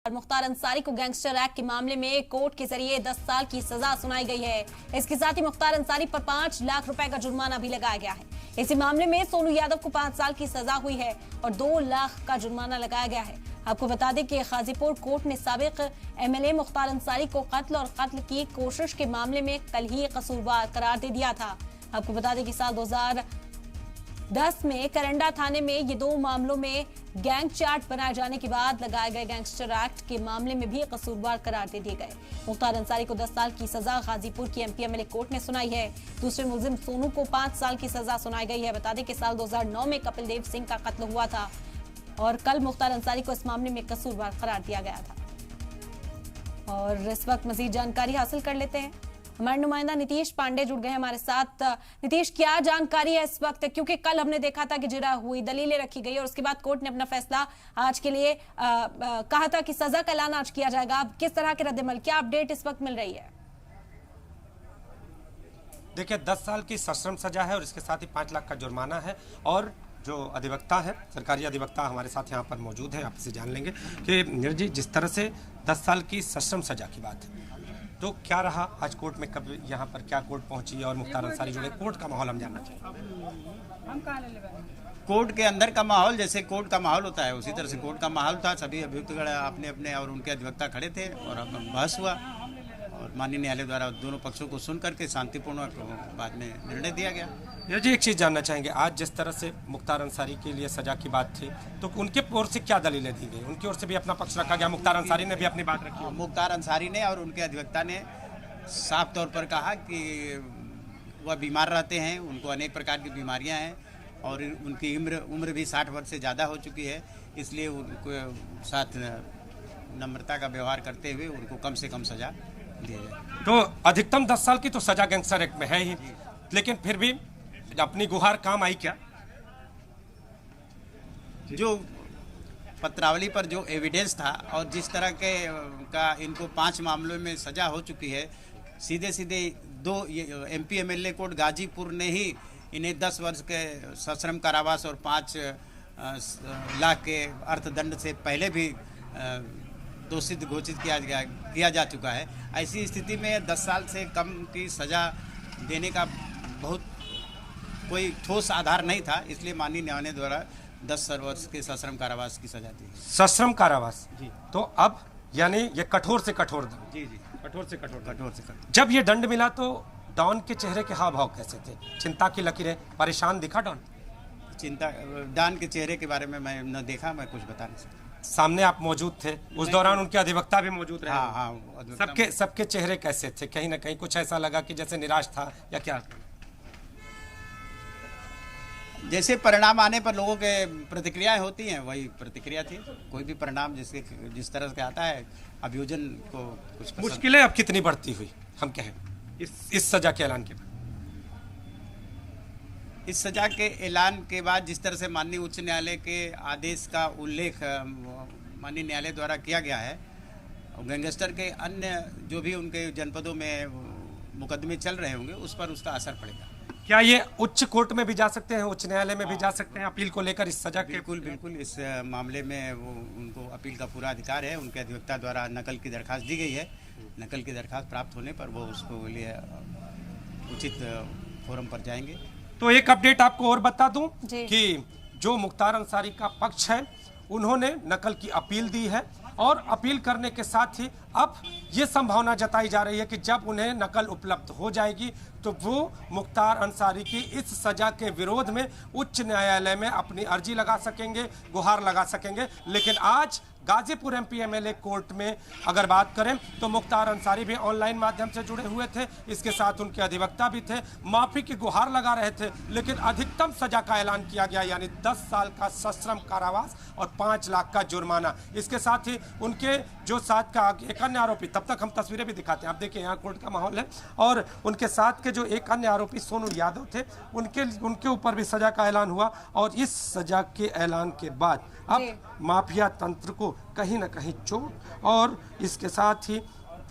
मुख्तार अंसारी को gangster act के मामले में कोर्ट के जरिए 10 साल की सजा सुनाई गई है। इसके साथ ही मुख्तार अंसारी पर 5 लाख रुपए का जुर्माना भी लगाया गया है। इसी मामले में सोनू यादव को 5 साल की सजा हुई है और 2 लाख का जुर्माना लगाया गया है। आपको बता दें कि गाजीपुर कोर्ट ने साबिक एमएलए मुख्तार अंसारी को कत्ल और कत्ल की कोशिश के मामले में कल ही कसूरवार करार दे दिया था। आपको बता दें कि साल 2010 में करंडा थाने में ये 2 मामलों में गैंग चार्ट बनाए जाने के बाद लगाए गए गैंगस्टर एक्ट के मामले में भी कसूरवार करार दे दिए गए। मुख्तार अंसारी को 10 साल की सजा गाजीपुर की एमपी एमएलए कोर्ट ने सुनाई है। दूसरे मुलजिम सोनू को 5 साल की सजा सुनाई गई है। बता दें कि साल 2009 में कपिल देव सिंह का कत्ल हुआ था और कल मुख्तार अंसारी को इस मामले में कसूरवार करार दिया गया था। और इस वक्त मजीद जानकारी हासिल कर लेते हैं। हमारे नुमाइंदा नीतीश पांडे जुड़ गए हैं हमारे साथ। नीतीश, क्या जानकारी है इस वक्त, क्योंकि कल हमने देखा था कि जिरह हुई, दलीलें रखी गई और उसके बाद कोर्ट ने अपना फैसला आज के लिए कहा था कि सजा का ऐलान आज किया जाएगा। अब किस तरह के रद्देमल, क्या अपडेट इस वक्त मिल रही है? देखिए, 10 साल की सश्रम सजा है और इसके साथ ही 5 लाख का जुर्माना है। और जो अधिवक्ता है, सरकारी अधिवक्ता हमारे साथ यहाँ पर मौजूद है, आपसे जान लेंगे कि नीरज जी, जिस तरह से 10 साल की सश्रम सजा की बात है, तो क्या रहा आज कोर्ट में, कब यहाँ पर क्या कोर्ट पहुंची और मुख्तार अंसारी जुड़े, कोर्ट का माहौल हम जानना चाहिए। कोर्ट के अंदर का माहौल जैसे कोर्ट का माहौल होता है उसी तरह से कोर्ट का माहौल था। सभी अभियुक्तगण अपने अपने और उनके अधिवक्ता खड़े थे और अब बहस हुआ और माननीय न्यायालय द्वारा दोनों पक्षों को सुन करके शांतिपूर्ण बाद में निर्णय दिया गया। नीरज जी, एक चीज़ जानना चाहेंगे, आज जिस तरह से मुख्तार अंसारी के लिए सजा की बात थी, तो उनके ओर से क्या दलीलें दी गई? उनकी ओर से भी अपना पक्ष रखा गया, मुख्तार अंसारी ने भी अपनी बात रखी। मुख्तार अंसारी ने और उनके अधिवक्ता ने साफ तौर पर कहा कि वह बीमार रहते हैं, उनको अनेक प्रकार की बीमारियां हैं और उनकी उम्र भी 60 वर्ष से ज़्यादा हो चुकी है, इसलिए उनको साथ नम्रता का व्यवहार करते हुए उनको कम से कम सजा दी जाए। तो अधिकतम 10 साल की तो सजा गैंगस्टर एक्ट में है ही, लेकिन फिर भी अपनी गुहार काम आई क्या? जो पत्रावली पर जो एविडेंस था और जिस तरह के का इनको 5 मामलों में सजा हो चुकी है, सीधे सीधे 2 एमपी एमएलए कोर्ट गाजीपुर ने ही इन्हें 10 वर्ष के सश्रम कारावास और 5 लाख के अर्थदंड से पहले भी दोषित घोषित किया जा चुका है। ऐसी स्थिति में 10 साल से कम की सजा देने का बहुत कोई ठोस आधार नहीं था, इसलिए माननीय न्यायालय द्वारा 10 वर्ष के सश्रम कारावास की सजा दी। सश्रम कारावास जी। तो अब यानी ये कठोर से कठोर दंड। जी जी, कठोर से कठोर कठोर। जब ये दंड मिला तो डॉन के चेहरे के हाव भाव कैसे थे? चिंता की लकीरें, परेशान दिखा डॉन? चिंता डॉन के चेहरे के बारे में मैं न देखा, मैं कुछ बता नहीं सकता। सामने आप मौजूद थे, उस दौरान उनके अधिवक्ता भी मौजूद रहे। हाँ, सबके चेहरे कैसे थे? कहीं ना कहीं कुछ ऐसा लगा कि जैसे निराश था या क्या? जैसे परिणाम आने पर लोगों के प्रतिक्रियाएं होती हैं, वही प्रतिक्रिया थी। कोई भी परिणाम जिस तरह से आता है, अभियोजन को कुछ मुश्किलें अब कितनी बढ़ती हुई हम कहें इस सजा के ऐलान के बाद? इस सजा के ऐलान के बाद जिस तरह से माननीय उच्च न्यायालय के आदेश का उल्लेख माननीय न्यायालय द्वारा किया गया है, गैंगस्टर के अन्य जो भी उनके जनपदों में मुकदमे चल रहे होंगे उस पर उसका असर पड़ेगा। क्या ये उच्च कोर्ट में भी जा सकते हैं, उच्च न्यायालय में भी जा सकते हैं अपील को लेकर इस सजा के? बिल्कुल इस मामले में उनको अपील का पूरा अधिकार है। उनके अधिवक्ता द्वारा नकल की दरखास्त दी गई है। नकल की दरखास्त प्राप्त होने पर वो उसको लिए उचित फोरम पर जाएंगे। तो एक अपडेट आपको और बता दूं कि जो मुख्तार अंसारी का पक्ष है, उन्होंने नकल की अपील दी है और अपील करने के साथ ही अब ये संभावना जताई जा रही है कि जब उन्हें नकल उपलब्ध हो जाएगी तो वो मुख्तार अंसारी की इस सजा के विरोध में उच्च न्यायालय में अपनी अर्जी लगा सकेंगे, गुहार लगा सकेंगे। लेकिन आज गाजीपुर एमपी एमएलए कोर्ट में अगर बात करें तो मुख्तार अंसारी भी ऑनलाइन माध्यम से जुड़े हुए थे, इसके साथ उनके अधिवक्ता भी थे, माफी की गुहार लगा रहे थे। लेकिन अधिकतम सजा का ऐलान किया गया, यानी 10 साल का सश्रम कारावास और 5 लाख का जुर्माना। इसके साथ ही उनके जो साथ का एक अन्य आरोपी, तब तक हम तस्वीरें भी दिखाते हैं, आप देखिए यहाँ कोर्ट का माहौल है, और उनके साथ के जो एक अन्य आरोपी सोनू यादव थे, उनके ऊपर भी सजा का ऐलान हुआ। और इस सजा के ऐलान के बाद अब माफिया तंत्र को कहीं ना कहीं चोट और इसके साथ ही